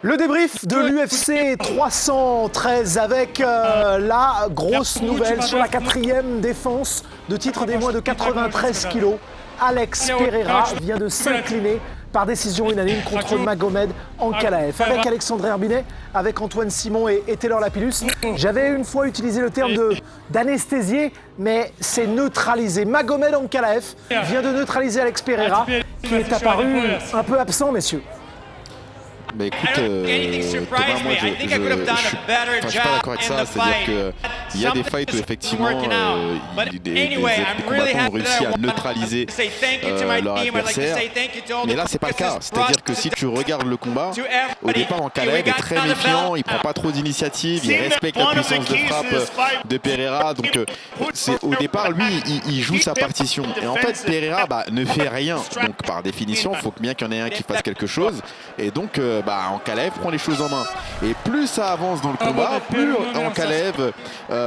Le débrief de l'UFC 313 avec la grosse nouvelle sur la 4e défense de titre des moins de 93 kilos. Alex Pereira vient de s'incliner par décision unanime contre Magomed Ankalaev. Avec Alexandre Herbinet, avec Antoine Simon et Taylor Lapillus, j'avais une fois utilisé le terme d'anesthésier, mais c'est neutralisé. Magomed Ankalaev vient de neutraliser Alex Pereira, qui est apparu un peu absent, messieurs. Bah écoute, Thomas, moi je suis pas d'accord avec ça, c'est-à-dire qu'il y a des fights où effectivement des combattants ont réussi à neutraliser leur adversaire, mais là c'est pas le cas, c'est-à-dire que si tu regardes le combat, au départ Ankalaev est très méfiant, il prend pas trop d'initiative, il respecte la puissance de frappe de Pereira, donc au départ lui il joue sa partition, et en fait Pereira ne fait rien, donc par définition il faut bien qu'il y en ait un qui fasse quelque chose, et donc Ankalaev prend les choses en main. Et plus ça avance dans le combat, plus Ankalaev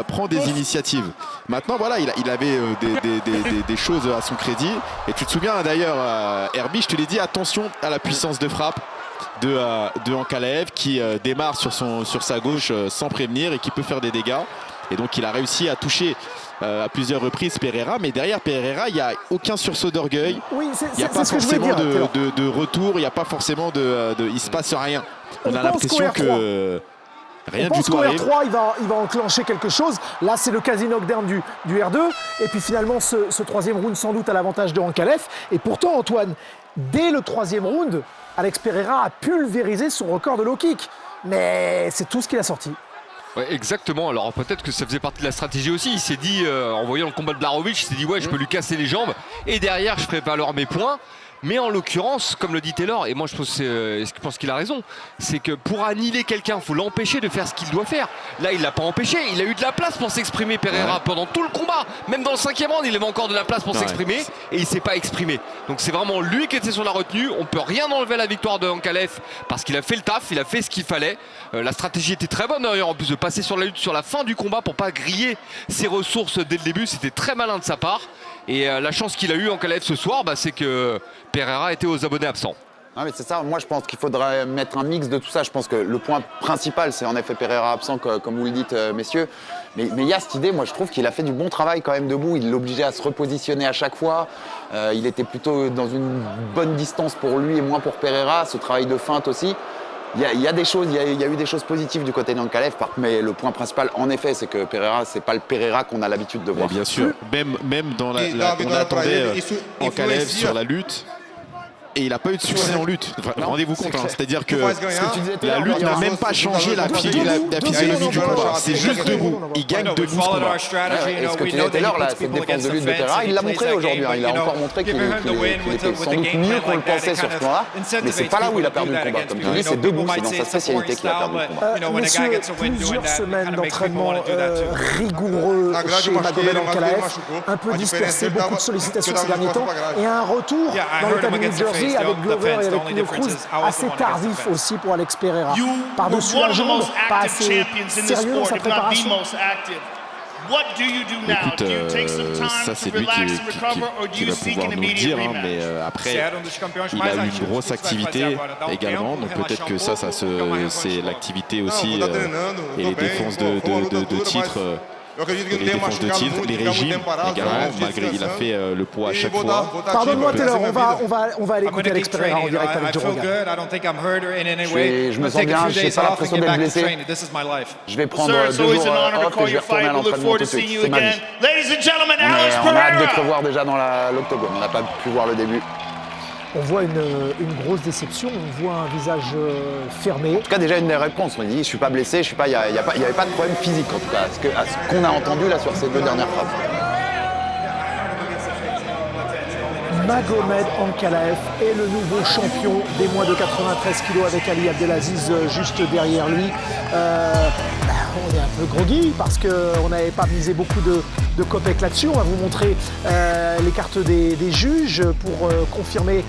prend des initiatives. Maintenant, voilà, il avait des choses à son crédit. Et tu te souviens d'ailleurs, Herbie, je te l'ai dit, attention à la puissance de frappe de Ankalaev qui démarre sur sa gauche sans prévenir et qui peut faire des dégâts. Et donc il a réussi à toucher à plusieurs reprises Pereira, mais derrière Pereira, il n'y a aucun sursaut d'orgueil. Oui, il n'y a pas forcément de retour, il n'y a pas forcément il ne se passe rien. On a l'impression que rien du tout arrive. R3, il va enclencher quelque chose. Là, c'est le quasi-knockdown du R2. Et puis finalement, ce troisième round, sans doute à l'avantage de Ankalaev. Et pourtant, Antoine, dès le troisième round, Alex Pereira a pulvérisé son record de low kick. Mais c'est tout ce qu'il a sorti. Ouais, exactement, alors peut-être que ça faisait partie de la stratégie aussi. Il s'est dit, en voyant le combat de Blachowicz, il s'est dit ouais, je peux lui casser les jambes et derrière je ferai valoir mes points. Mais en l'occurrence, comme le dit Taylor, et moi je pense qu'il a raison, c'est que pour annihiler quelqu'un, il faut l'empêcher de faire ce qu'il doit faire. Là, il ne l'a pas empêché, il a eu de la place pour s'exprimer, Pereira, pendant tout le combat. Même dans le 5e round, il avait encore de la place pour s'exprimer et il ne s'est pas exprimé. Donc c'est vraiment lui qui était sur la retenue. On ne peut rien enlever à la victoire de Ankalaev parce qu'il a fait le taf, il a fait ce qu'il fallait. La stratégie était très bonne d'ailleurs, en plus de passer sur la lutte sur la fin du combat pour ne pas griller ses ressources dès le début. C'était très malin de sa part. Et la chance qu'il a eu Ankalaev ce soir, c'est que Pereira était aux abonnés absents. Ah mais c'est ça, moi je pense qu'il faudrait mettre un mix de tout ça. Je pense que le point principal, c'est en effet Pereira absent, comme vous le dites, messieurs. Mais il y a cette idée, moi je trouve qu'il a fait du bon travail quand même debout. Il l'obligeait à se repositionner à chaque fois. Il était plutôt dans une bonne distance pour lui et moins pour Pereira. Ce travail de feinte aussi. Il y a des choses, il y a eu des choses positives du côté d'Ankalaev, mais le point principal, en effet, c'est que Pereira, c'est pas le Pereira qu'on a l'habitude de voir. Mais bien sûr, même dans on attendait Ankalaev sur la lutte. Et il n'a pas eu de succès en lutte. Rendez-vous compte, c'est-à-dire que la lutte n'a même pas changé la physionomie du combat. C'est juste debout. Il gagne debout ce combat. Et ce que tu disais Taylor, cette défense de lutte de Pereira, il l'a montré aujourd'hui. Il a encore montré qu'il était sans doute mieux qu'on le pensait sur ce point-là. Mais c'est pas là où il a perdu le combat. Comme tu dis, c'est debout, c'est dans sa spécialité qu'il a perdu le combat. Messieurs, plusieurs semaines d'entraînement rigoureux chez Magomed Ankalaev, un peu dispersé, beaucoup de sollicitations ces derniers temps, et un retour dans l'état du New Jersey avec Glover et avec Nino Cruz, assez tardif aussi pour Alex Pereira. Par-dessus la jambe, pas assez sérieux dans sa préparation. Écoute, ça c'est lui qui va pouvoir nous le dire, mais après il a eu une grosse activité également, donc peut-être que ça c'est l'activité aussi et les défenses de titre. Les défenses de titre, les régimes également, malgré il a fait le poids à chaque fois. Pardonne-moi Taylor, on va aller écouter Alex Pereira en direct avec Joe Rogan. Je me sens bien, je n'ai pas l'impression d'être blessé. Je vais prendre 2 jours off et je vais retourner à l'entraînement tout de suite. C'est ma vie. On a hâte de te revoir déjà dans l'octogone, on n'a pas pu voir le début. On voit une grosse déception, on voit un visage fermé. En tout cas, déjà une des réponses, on dit je suis pas blessé, il n'y avait pas de problème physique en tout cas, à ce qu'on a entendu là sur ces 2 dernières phrases. Magomed Ankalaev est le nouveau champion des moins de 93 kilos avec Ali Abdelaziz juste derrière lui. On est un peu groggy parce qu'on n'avait pas misé beaucoup de copec là-dessus. On va vous montrer les cartes des juges pour confirmer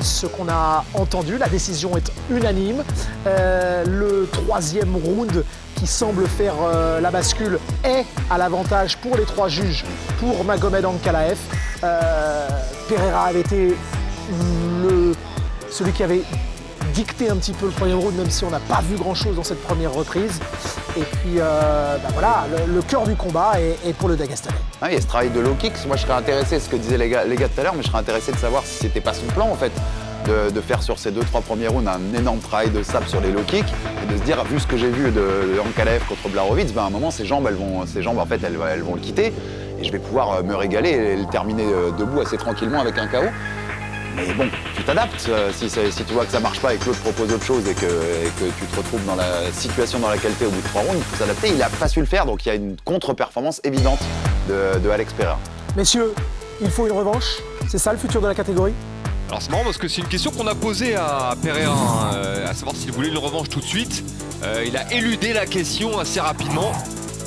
ce qu'on a entendu. La décision est unanime. Le 3e round qui semble faire la bascule est à l'avantage pour les 3 juges pour Magomed Ankalaev. Pereira avait été celui qui avait dicté un petit peu le premier round, même si on n'a pas vu grand-chose dans cette première reprise. Et puis, voilà, le cœur du combat est pour le Dagestanais. Ah, il y a ce travail de low kicks. Moi, je serais intéressé, ce que disaient les gars tout à l'heure, mais je serais intéressé de savoir si c'était pas son plan, en fait, de faire sur ces 2-3 premiers rounds un énorme travail de sable sur les low kicks et de se dire, vu ce que j'ai vu de Ankalaev contre Blachowicz, à un moment, ses jambes, en fait, elles vont le quitter et je vais pouvoir me régaler et le terminer debout assez tranquillement avec un KO. Mais bon, tu t'adaptes. Si tu vois que ça marche pas et que l'autre propose autre chose et que tu te retrouves dans la situation dans laquelle tu es au bout de 3 rounds, il faut s'adapter. Il n'a pas su le faire, donc il y a une contre-performance évidente de Alex Pereira. Messieurs, il faut une revanche. C'est ça le futur de la catégorie? Alors c'est marrant parce que c'est une question qu'on a posée à Pereira, à savoir s'il voulait une revanche tout de suite. Il a éludé la question assez rapidement.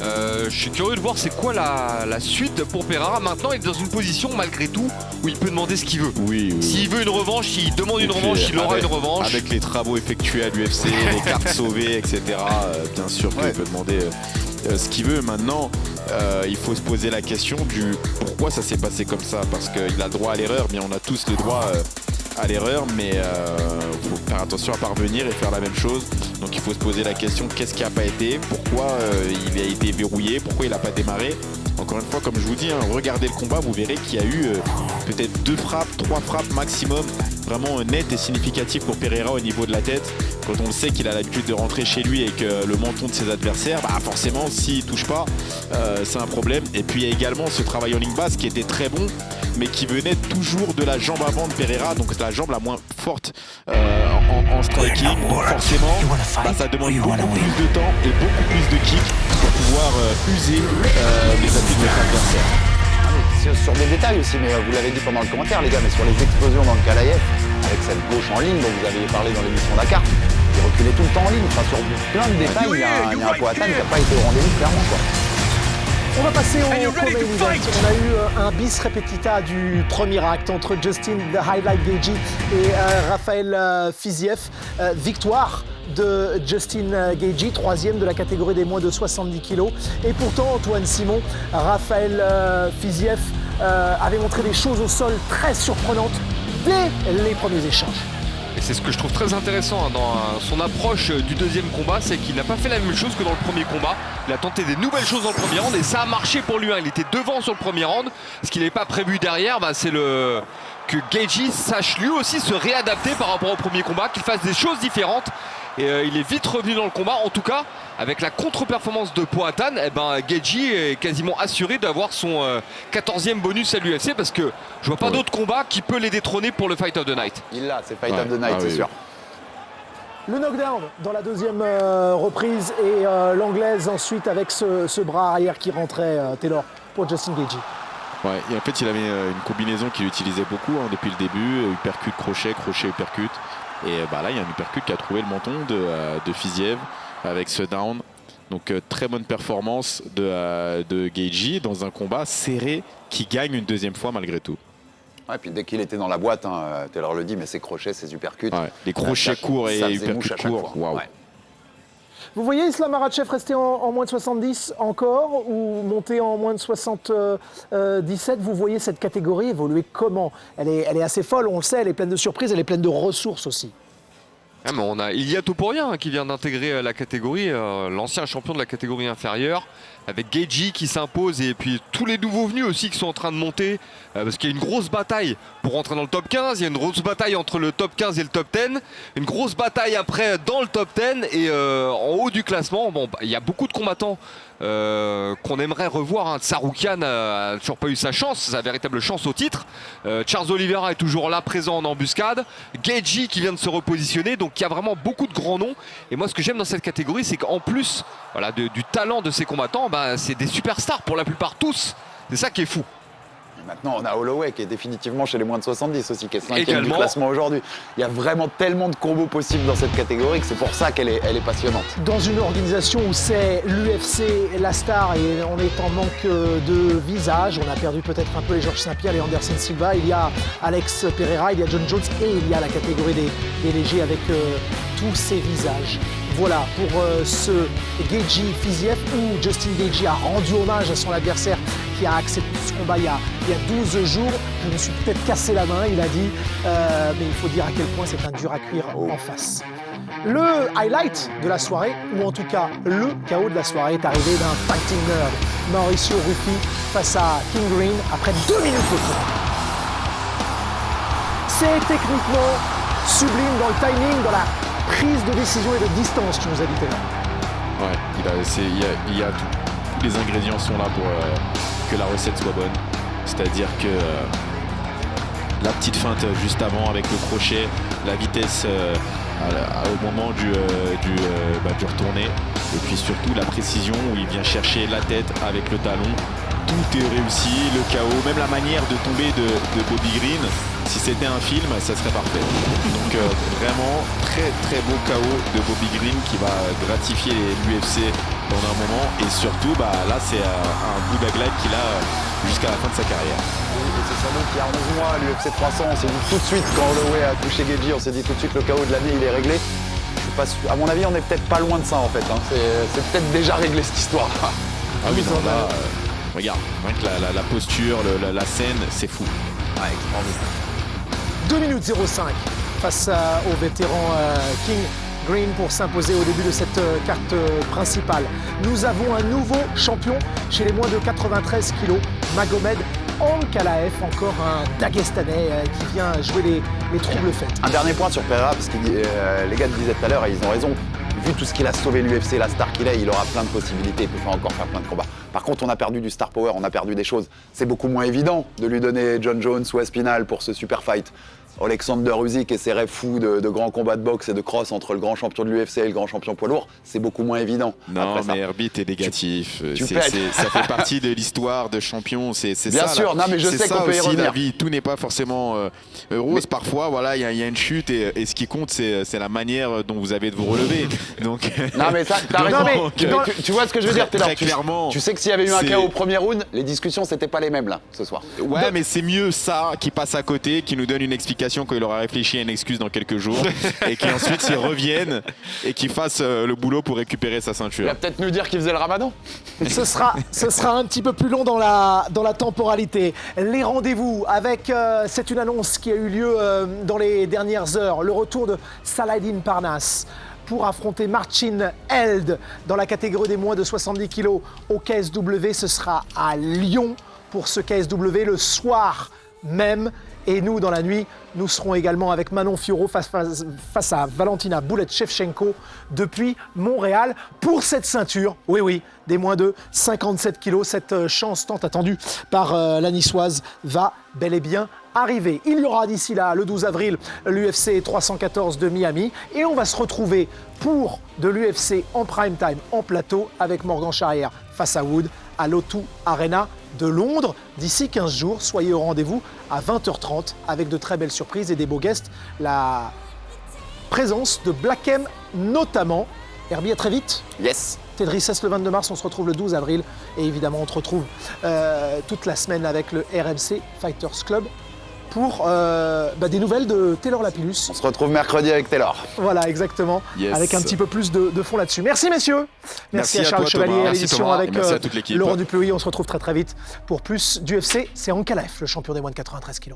Je suis curieux de voir c'est quoi la suite pour Pereira. Maintenant, il est dans une position malgré tout où il peut demander ce qu'il veut. Oui. S'il veut une revanche, il demande une revanche, il aura une revanche. Avec les travaux effectués à l'UFC, les cartes sauvées, etc. Bien sûr qu'il peut demander ce qu'il veut. Maintenant, il faut se poser la question du pourquoi ça s'est passé comme ça. Parce qu'il a le droit à l'erreur, mais on a tous le droit à l'erreur, mais il faut faire attention à parvenir et faire la même chose. Donc il faut se poser la question, qu'est-ce qui n'a pas été, pourquoi il a été verrouillé, pourquoi il n'a pas démarré. Encore une fois, comme je vous dis, regardez le combat, vous verrez qu'il y a eu peut-être 2 frappes, 3 frappes maximum, vraiment nettes et significatives pour Pereira au niveau de la tête. Quand on le sait qu'il a l'habitude de rentrer chez lui et que le menton de ses adversaires, forcément, s'il ne touche pas, c'est un problème. Et puis il y a également ce travail en ligne basse qui était très bon, mais qui venait toujours de la jambe avant de Pereira, donc c'est la jambe la moins forte en striking. Donc forcément, ça demande beaucoup plus de temps et beaucoup plus de kicks pour pouvoir user les appuis de notre adversaire. Sur des détails aussi, mais vous l'avez dit pendant le commentaire, les gars, mais sur les explosions dans le Ankalaev, avec cette gauche en ligne dont vous aviez parlé dans l'émission Dakar, il reculait tout le temps en ligne. Enfin, sur plein de détails, il y a un Poatan qui n'a pas été au rendez-vous, clairement, quoi. On va passer au co-main event. On a eu un bis repetita du premier acte entre Justin The Highlight Gaethje et Rafael Fiziev. Victoire de Justin Gaethje, 3e de la catégorie des moins de 70 kg. Et pourtant, Antoine Simon, Rafael Fiziev avait montré des choses au sol très surprenantes dès les premiers échanges. Et c'est ce que je trouve très intéressant dans son approche du deuxième combat, c'est qu'il n'a pas fait la même chose que dans le premier combat. Il a tenté des nouvelles choses dans le premier round et ça a marché pour lui. Il était devant sur le premier round. Ce qu'il n'avait pas prévu derrière, c'est que Gaethje sache lui aussi se réadapter par rapport au premier combat, qu'il fasse des choses différentes. Et il est vite revenu dans le combat. En tout cas, avec la contre-performance de Poatan, Gaethje est quasiment assuré d'avoir son 14e bonus à l'UFC parce que je vois pas d'autre combat qui peut les détrôner pour le Fight of the Night. Il l'a, c'est Fight of the Night, c'est sûr. Le knockdown dans la deuxième reprise et l'anglaise ensuite avec ce bras arrière qui rentrait, Taylor, pour Justin Gaethje. Ouais, et en fait, il avait une combinaison qu'il utilisait beaucoup depuis le début, uppercut, crochet, crochet, uppercut. Et là, il y a un uppercut qui a trouvé le menton de Fiziev avec ce down. Donc, très bonne performance de Gaethje dans un combat serré qui gagne une deuxième fois malgré tout. Ouais, puis dès qu'il était dans la boîte, Taylor le dit, mais ses crochets, ses uppercuts. Ouais, les crochets courts et uppercuts courts. Wow. Ouais. Vous voyez Islam Makhachev rester en moins de 70 encore ou monter en moins de 77? Vous voyez cette catégorie évoluer comment? Elle est assez folle, on le sait, elle est pleine de surprises, elle est pleine de ressources aussi. Ah, mais on a Ilia Topuria qui vient d'intégrer la catégorie, l'ancien champion de la catégorie inférieure, avec Gaethje qui s'impose et puis tous les nouveaux venus aussi qui sont en train de monter, parce qu'il y a une grosse bataille pour rentrer dans le top 15, il y a une grosse bataille entre le top 15 et le top 10, une grosse bataille après dans le top 10 et en haut du classement. Bon, il y a beaucoup de combattants qu'on aimerait revoir. Tsarukyan n'a toujours pas eu sa chance, sa véritable chance au titre. Charles Oliveira est toujours là, présent en embuscade. Gaethje qui vient de se repositionner, donc il y a vraiment beaucoup de grands noms. Et moi, ce que j'aime dans cette catégorie, c'est qu'en plus du talent de ces combattants, c'est des superstars pour la plupart tous. C'est ça qui est fou. Maintenant, on a Holloway qui est définitivement chez les moins de 70 aussi, qui est 5e du classement aujourd'hui. Il y a vraiment tellement de combos possibles dans cette catégorie que c'est pour ça qu'elle est passionnante. Dans une organisation où c'est l'UFC, la star, et on est en manque de visage, on a perdu peut-être un peu les Georges Saint-Pierre et Anderson Silva, il y a Alex Pereira, il y a John Jones et il y a la catégorie des légers avec tous ces visages. Voilà pour ce Gaethje Fiziev où Justin Gaethje a rendu hommage à son adversaire qui qui a accepté ce combat il y a 12 jours. Je me suis peut-être cassé la main, il a dit, mais il faut dire à quel point c'est un dur à cuire en face. Le highlight de la soirée, ou en tout cas le KO de la soirée, est arrivé d'un fighting nerd, Mauricio Ruffi, face à King Green après 2 minutes de combat. C'est techniquement sublime dans le timing, dans la prise de décision et de distance, tu nous as dit Taylor. Ouais, il y a tout. Tous les ingrédients sont là pour que la recette soit bonne. C'est-à-dire que la petite feinte juste avant avec le crochet, la vitesse au moment du retourné, et puis surtout la précision où il vient chercher la tête avec le talon. Tout est réussi, le KO, même la manière de tomber de Bobby Green. Si c'était un film, ça serait parfait. Donc vraiment très très beau KO de Bobby Green qui va gratifier l'UFC pendant un moment. Et surtout, là c'est un bout d'aglaide qu'il a jusqu'à la fin de sa carrière. Et c'est sans doute qu'il y a 11 mois, l'UFC 300, on s'est dit tout de suite, quand Holloway a touché Gaethje, on s'est dit tout de suite le KO de l'année il est réglé. Je suis pas sûr. À mon avis, on est peut-être pas loin de ça en fait. Hein. C'est peut-être déjà réglé cette histoire-là. Ah oui, non, là, regarde, rien que la posture, la scène, c'est fou. Ouais, extraordinaire. 2 minutes 05 face au vétéran King Green pour s'imposer au début de cette carte principale. Nous avons un nouveau champion chez les moins de 93 kg, Magomed Ankalaev, encore un Dagestanais qui vient jouer les troubles faits. Un dernier point sur Pereira, parce que les gars le disaient tout à l'heure et ils ont raison. Vu tout ce qu'il a sauvé l'UFC, la star qu'il est, il aura plein de possibilités, il peut encore faire plein de combats. Par contre, on a perdu du star power, on a perdu des choses. C'est beaucoup moins évident de lui donner John Jones ou Espinal pour ce super fight. Alexander Usyk et ses rêves fous de grands combats de boxe et de cross entre le grand champion de l'UFC et le grand champion poids lourd, c'est beaucoup moins évident. Non, mais Herbie, t'es négatif. Ça fait partie de l'histoire de champion. C'est ça. Bien sûr, non, mais je sais qu'on peut y revenir. La vie, tout n'est pas forcément rose. Parfois, voilà, il y a une chute et ce qui compte, c'est la manière dont vous avez de vous relever. Donc, non, mais ça, t'as raison. Tu vois ce que je veux dire, Taylor. Très clairement. Tu sais que s'il y avait eu un KO au premier round, les discussions, c'était pas les mêmes là, ce soir. Ouais, mais c'est mieux ça qui passe à côté, qui nous donne une explication qu'il aura réfléchi à une excuse dans quelques jours et qu'ensuite il revienne et qu'il fasse le boulot pour récupérer sa ceinture. Il va peut-être nous dire qu'il faisait le ramadan. Ce sera un petit peu plus long dans la temporalité. Les rendez-vous avec, c'est une annonce qui a eu lieu dans les dernières heures, le retour de Saladin Parnasse pour affronter Marcin Held dans la catégorie des moins de 70 kg au KSW. Ce sera à Lyon pour ce KSW le soir même. Et nous, dans la nuit, nous serons également avec Manon Fiorot face à Valentina Boulet-Shevchenko depuis Montréal pour cette ceinture. Oui, des moins de 57 kilos. Cette chance tant attendue par la niçoise va bel et bien arriver. Il y aura d'ici là, le 12 avril, l'UFC 314 de Miami. Et on va se retrouver pour de l'UFC en prime time, en plateau, avec Morgan Charrière face à Wood à l'O2 Arena de Londres. D'ici 15 jours, soyez au rendez-vous à 20h30 avec de très belles surprises et des beaux guests. La présence de Black M notamment. Herbie, à très vite. Yes. Tedrices le 22 mars, on se retrouve le 12 avril. Et évidemment, on te retrouve toute la semaine avec le RMC Fighters Club pour des nouvelles de Taylor Lapillus. On se retrouve mercredi avec Taylor. Voilà, exactement. Yes. Avec un petit peu plus de fond là-dessus. Merci messieurs. Merci à Charles toi, Chevalier Thomas. à l'édition avec merci à toute l'équipe. Laurent Dupluy. On se retrouve très très vite pour plus d'UFC. C'est Ankalaev, le champion des moins de 93 kg.